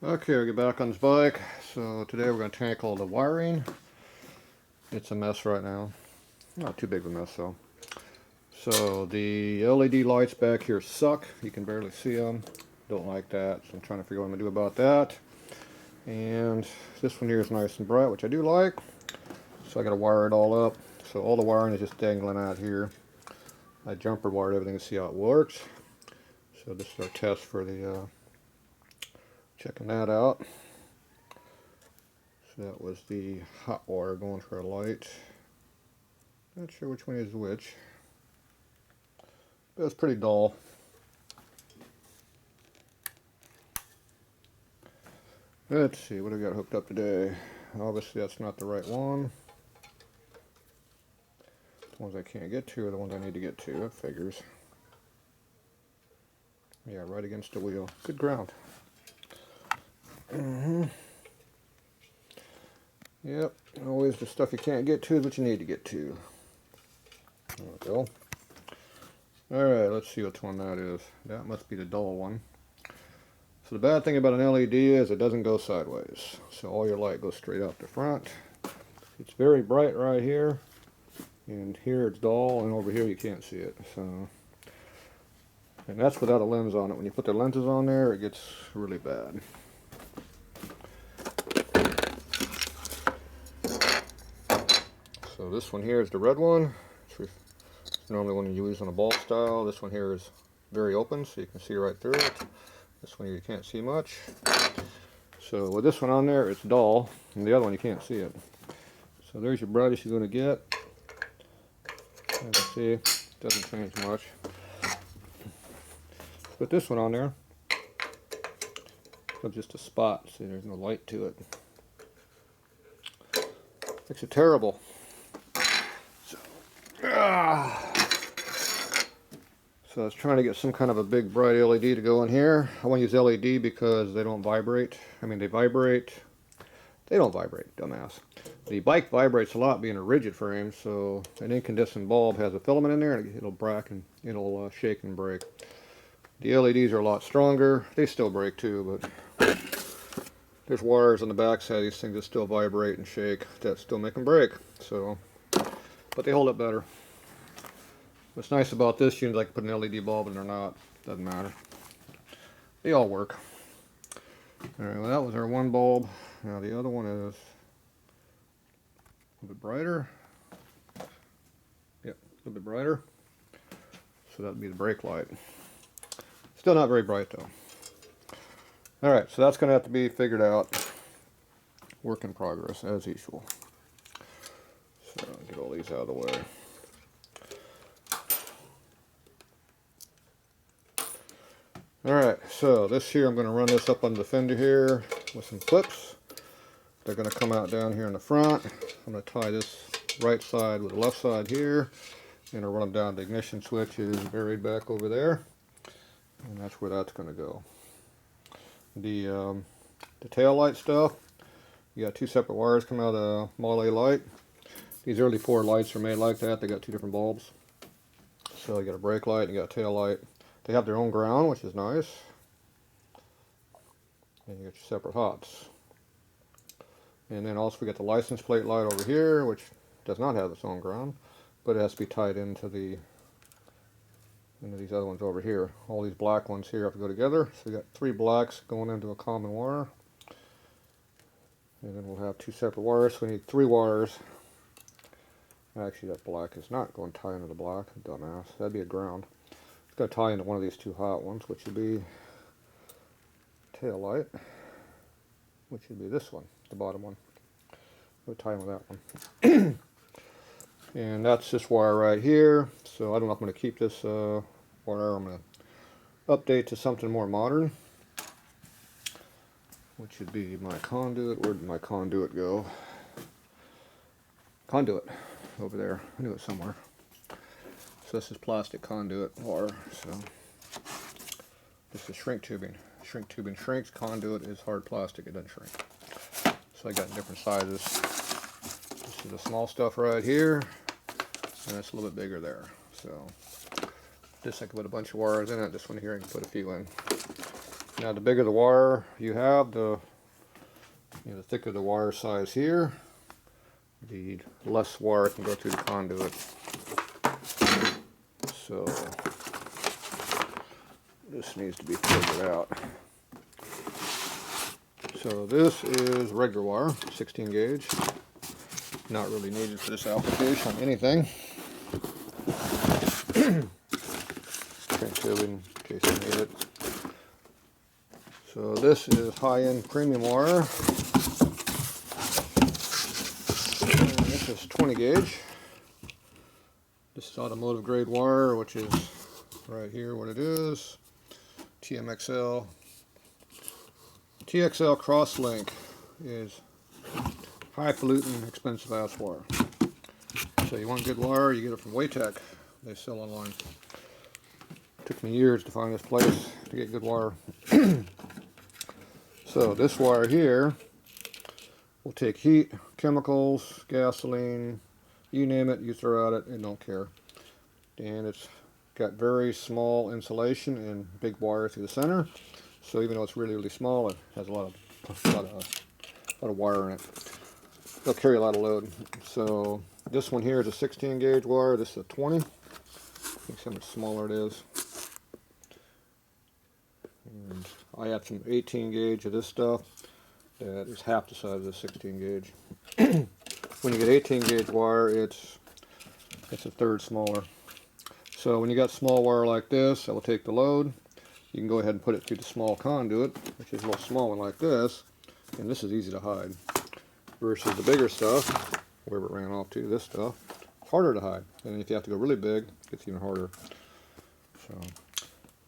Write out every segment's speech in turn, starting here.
Okay, we'll get back on this bike. So today we're going to tackle the wiring. It's a mess right now. Not too big of a mess though. So the LED lights back here suck. You can barely see them. Don't like that. So I'm trying to figure out what I'm going to do about that. And this one here is nice and bright, which I do like. So I got to wire it all up. So all the wiring is just dangling out here. I jumper wired everything to see how it works. So this is our test for the checking that out. So that was the hot wire going for a light. Not sure which one is which. But it's pretty dull. Let's see, what do we got hooked up today? Obviously that's not the right one. The ones I can't get to are the ones I need to get to. That figures. Yeah, right against the wheel. Good ground. Yep, always the stuff you can't get to is what you need to get to. There we go. Alright, let's see which one that is. That must be the dull one. So the bad thing about an LED is it doesn't go sideways. So all your light goes straight out the front. It's very bright right here. And here it's dull, and over here you can't see it. So, and that's without a lens on it. When you put the lenses on there, it gets really bad. So this one here is the red one. It's normally one you use on a bulb style. This one here is very open, so you can see right through it. This one you can't see much. So with this one on there, it's dull, and the other one you can't see it. So there's your brightest you're going to get. As you can see, it doesn't change much. Put this one on there. It's just a spot. See, there's no light to it. Makes it terrible. So I was trying to get some kind of a big bright LED to go in here. I want to use LED because they don't vibrate. I mean, they vibrate. They don't vibrate, dumbass. The bike vibrates a lot being a rigid frame, so an incandescent bulb has a filament in there and it'll break and it'll shake and break. The LEDs are a lot stronger. They still break too, but there's wires on the back side of these things that still vibrate and shake that still make them break. So, but they hold up better. What's nice about this unit, I can put an LED bulb in or not, doesn't matter. They all work. Alright, well that was our one bulb. Now the other one is a little bit brighter. Yep, a little bit brighter. So that would be the brake light. Still not very bright though. Alright, so that's going to have to be figured out. Work in progress, as usual. So, get all these out of the way. Alright, so this here, I'm going to run this up on the fender here with some clips. They're going to come out down here in the front. I'm going to tie this right side with the left side here. And I'll run them down. The ignition switch is buried back over there. And that's where that's going to go. The tail light stuff, you got two separate wires coming out of the Model A light. These early Ford lights are made like that. They got two different bulbs. So you got a brake light and you got a tail light. They have their own ground, which is nice. And you got your separate hots. And then also we got the license plate light over here, which does not have its own ground, but it has to be tied into these other ones over here. All these black ones here have to go together. So we got three blacks going into a common wire. And then we'll have two separate wires, so we need three wires. Actually, that black is not going to tie into the black, dumbass. That'd be a ground. It's going to tie into one of these two hot ones, which would be tail light, which would be this one, the bottom one. We'll tie in with that one. And that's this wire right here. So I don't know if I'm going to keep this wire. I'm going to update to something more modern, which would be my conduit. Where did my conduit go? Conduit over there. I knew it somewhere. So this is plastic conduit wire. So this is shrink tubing. Shrink tubing shrinks. Conduit is hard plastic. It doesn't shrink. So I got different sizes. This is the small stuff right here, and it's a little bit bigger there. So this I can put a bunch of wires in it. This one here I can put a few in. Now the bigger the wire you have, the thicker the wire size here, the less wire can go through the conduit. So this needs to be figured out. So this is regular wire, 16 gauge. Not really needed for this application on anything. In case you need it. So this is high-end premium wire. And this is 20 gauge. This is automotive grade wire, which is right here what it is. TMXL. TXL crosslink is high-pollutant, expensive-ass wire. So you want good wire, you get it from Waytech. They sell online. Took me years to find this place to get good wire. So this wire here will take heat, chemicals, gasoline, you name it, you throw at it, it don't care. And it's got very small insulation and big wire through the center. So even though it's really, really small, it has a lot of wire in it. They'll carry a lot of load. So this one here is a 16 gauge wire. This is a 20. See how much smaller it is. And I have some 18 gauge of this stuff that is half the size of the 16 gauge. When you get 18 gauge wire, it's a third smaller. So when you got small wire like this, that will take the load. You can go ahead and put it through the small conduit, which is a little smaller like this, and this is easy to hide. Versus the bigger stuff, wherever it ran off to, this stuff, it's harder to hide. And if you have to go really big, it gets even harder. So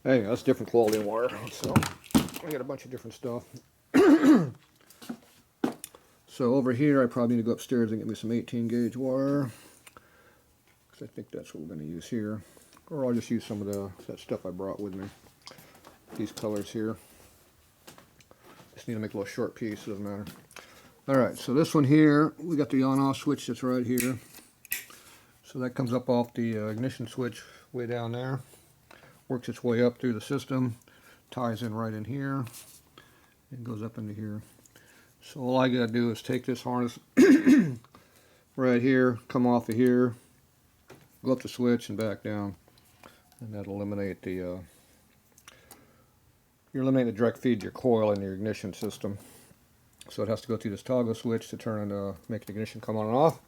anyway, that's different quality of wire. So I got a bunch of different stuff. So over here, I probably need to go upstairs and get me some 18 gauge wire, because I think that's what we're going to use here. Or I'll just use some of that stuff I brought with me. These colors here. Just need to make a little short piece, it doesn't matter. Alright, so this one here, we got the on-off switch that's right here. So that comes up off the ignition switch way down there. Works its way up through the system, ties in right in here, and goes up into here. So all I gotta do is take this harness right here, come off of here, go up the switch and back down. And that'll eliminate the you're eliminating the direct feed to your coil and your ignition system. So it has to go through this toggle switch to turn and make the ignition come on and off.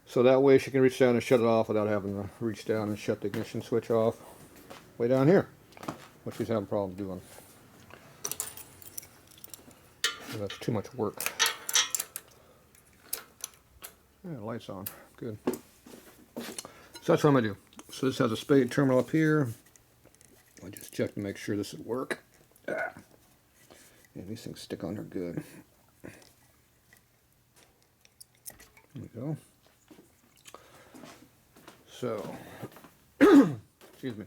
So that way she can reach down and shut it off without having to reach down and shut the ignition switch off way down here, which she's having problems doing. So that's too much work. Yeah, the light's on. Good. So that's what I'm going to do. So this has a spade terminal up here. I just check to make sure this would work. Yeah, these things stick on there good. There we go. So, excuse me.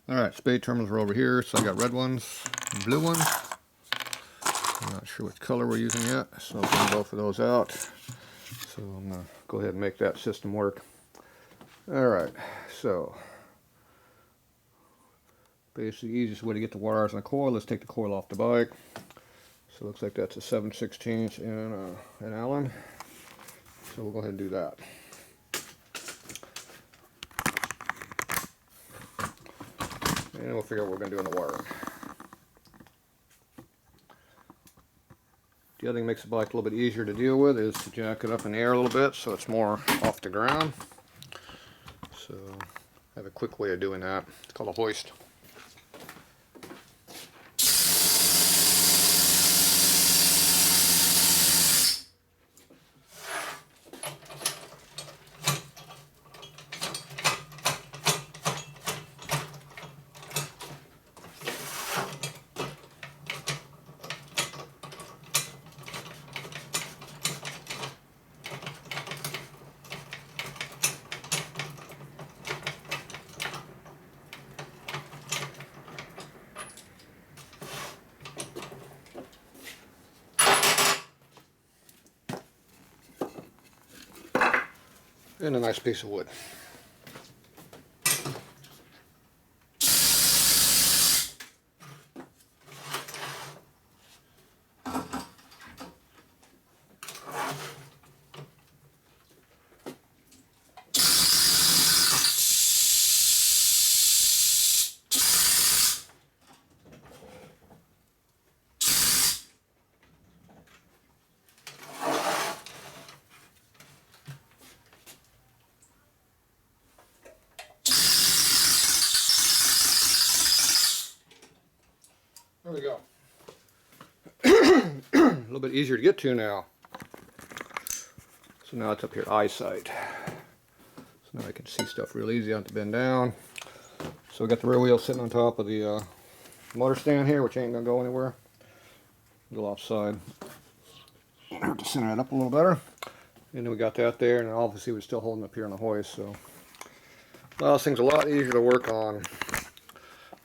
Alright, spade terminals are over here. So I got red ones, and blue ones. I'm not sure what color we're using yet, so I'll bring both of those out. So I'm going to go ahead and make that system work. Alright, so basically the easiest way to get the wires on the coil is take the coil off the bike. So it looks like that's a 7/16 and an Allen. So we'll go ahead and do that. And we'll figure out what we're going to do on the wiring. The other thing that makes the bike a little bit easier to deal with is to jack it up in the air a little bit so it's more off the ground. So I have a quick way of doing that. It's called a hoist. And a nice piece of wood. little bit easier to get to now. So now it's up here, eyesight. So now I can see stuff real easy. I don't have to bend down. So we got the rear wheel sitting on top of the motor stand here, which ain't gonna go anywhere. A little offside. I have to center it up a little better. And then we got that there, and obviously we're still holding up here on the hoist. So well, this thing's a lot easier to work on.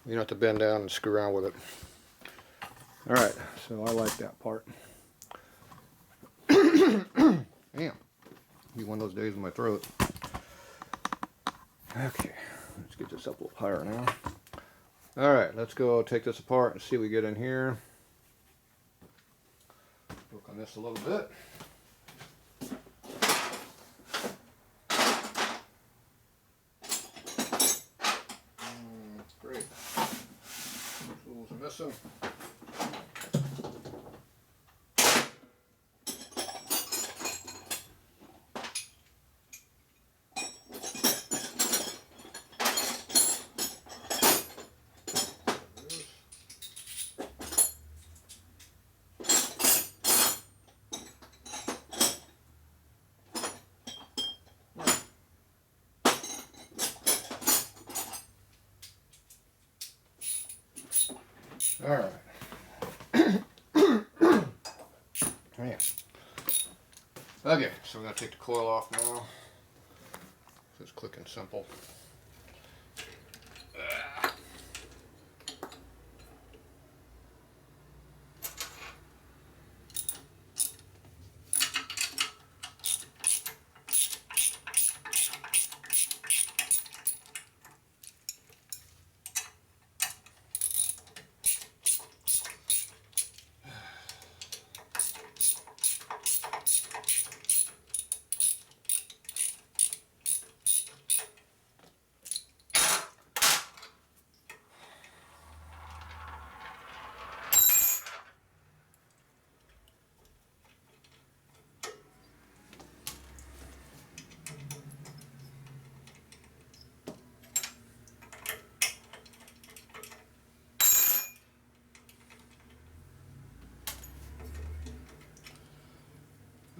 You don't have to bend down and screw around with it. All right, so I like that part. Damn, be one of those days in my throat. Okay, let's get this up a little higher now. All right, let's go take this apart and see what we get in here. Work on this a little bit. Great. Tools are missing. All right. Man. Okay, so we're going to take the coil off now. Just quick and simple.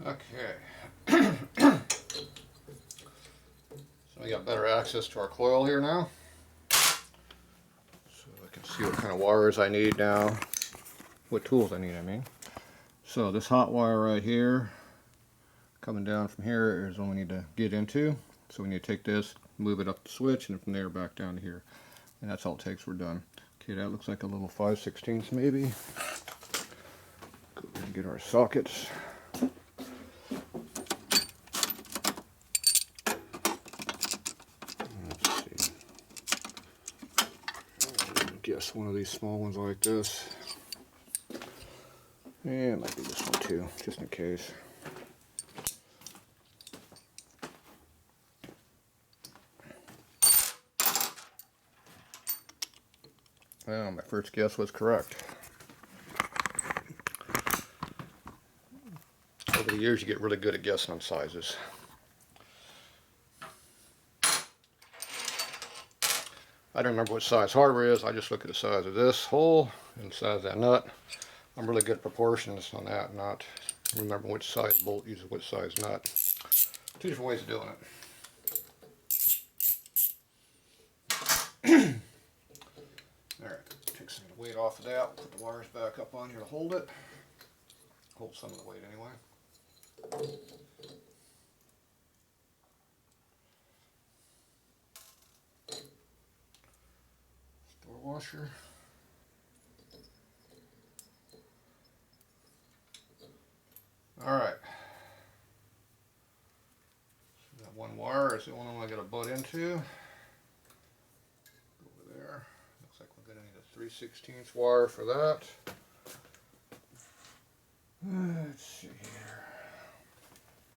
Okay. So we got better access to our coil here now. So I can see what kind of wires I need now. What tools I need, I mean. So this hot wire right here, coming down from here, is what we need to get into. So we need to take this, move it up the switch, and from there back down to here. And that's all it takes, we're done. Okay, that looks like a little 5/16 maybe. Go ahead and get our sockets. Guess one of these small ones like this. Yeah, it might be this one too, just in case. Well, my first guess was correct. Over the years, you get really good at guessing on sizes. I don't remember what size hardware is. I just look at the size of this hole and the size of that nut. I'm really good at proportions on that, not remember which size bolt uses which size nut. Two different ways of doing it. Alright, take some of the weight off of that. Put the wires back up on here to hold it. Hold some of the weight anyway. Door washer. Alright. So that one wire is the only one I got to butt into. Over there. Looks like we're going to need a 3/16 wire for that. Let's see.